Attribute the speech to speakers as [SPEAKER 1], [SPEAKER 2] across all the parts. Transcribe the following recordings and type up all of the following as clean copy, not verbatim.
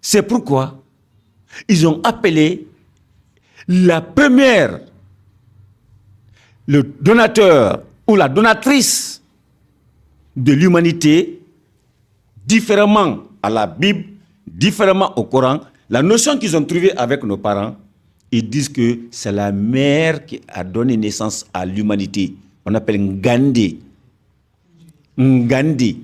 [SPEAKER 1] C'est pourquoi ils ont appelé la première, le donateur ou la donatrice de l'humanité, différemment à la Bible, différemment au Coran, la notion qu'ils ont trouvée avec nos parents, ils disent que c'est la mère qui a donné naissance à l'humanité. On appelle Ngandi. Ngandi.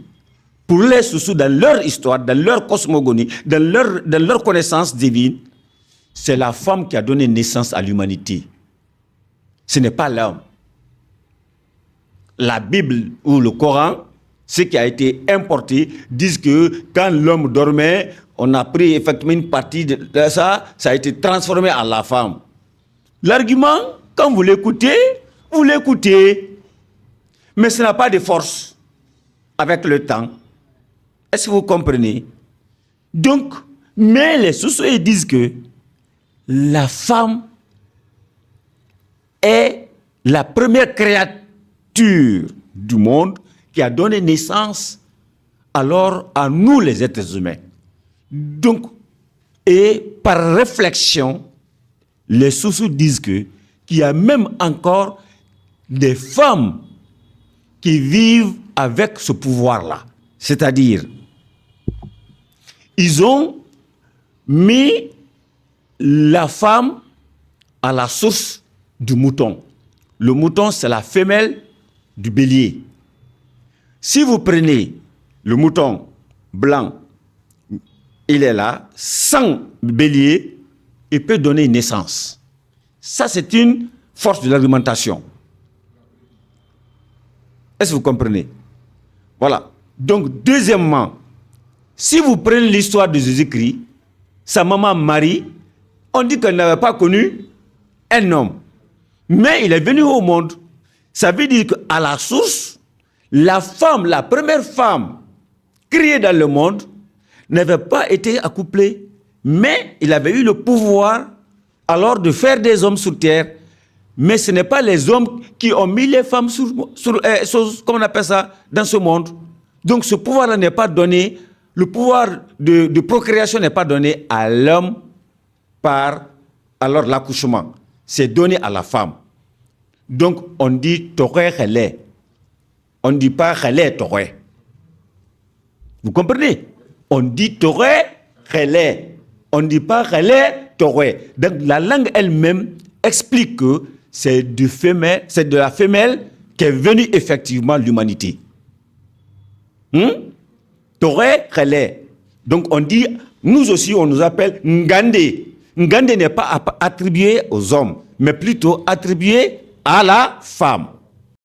[SPEAKER 1] Pour les Soussous, dans leur histoire, dans leur cosmogonie, dans leur connaissance divine, c'est la femme qui a donné naissance à l'humanité. Ce n'est pas l'homme. La Bible ou le Coran, ce qui a été importé, disent que quand l'homme dormait, on a pris effectivement une partie de ça, ça a été transformé en la femme. L'argument, quand vous l'écoutez, mais ça n'a pas de force avec le temps. Est-ce que vous comprenez? Donc, mais les Soussous disent que la femme est la première créature du monde qui a donné naissance alors à nous les êtres humains. Donc, et par réflexion, les Soussous disent qu'il y a même encore des femmes qui vivent avec ce pouvoir-là. C'est-à-dire, ils ont mis la femme à la source du mouton. Le mouton, c'est la femelle du bélier. Si vous prenez le mouton blanc, il est là, sans bélier, il peut donner naissance. Ça, c'est une force de l'argumentation. Est-ce que vous comprenez? Voilà. Donc, deuxièmement, si vous prenez l'histoire de Jésus-Christ, sa maman Marie, on dit qu'elle n'avait pas connu un homme. Mais il est venu au monde. Ça veut dire qu'à la source, la femme, la première femme créée dans le monde, n'avait pas été accouplée, mais il avait eu le pouvoir alors de faire des hommes sur terre. Mais ce n'est pas les hommes qui ont mis les femmes comment on appelle ça, dans ce monde. Donc ce pouvoir-là n'est pas donné, le pouvoir de procréation n'est pas donné à l'homme par alors l'accouchement. C'est donné à la femme. Donc on dit Toré Relais. On ne dit pas Relais Toré. Vous comprenez? On dit Toré Relais. On ne dit pas Relais Toré. Donc la langue elle-même explique que c'est de la femelle qu'est venue effectivement l'humanité. Toré Relais. Donc on dit, nous aussi on nous appelle Ngande. Ngande n'est pas attribué aux hommes, mais plutôt attribué à la femme.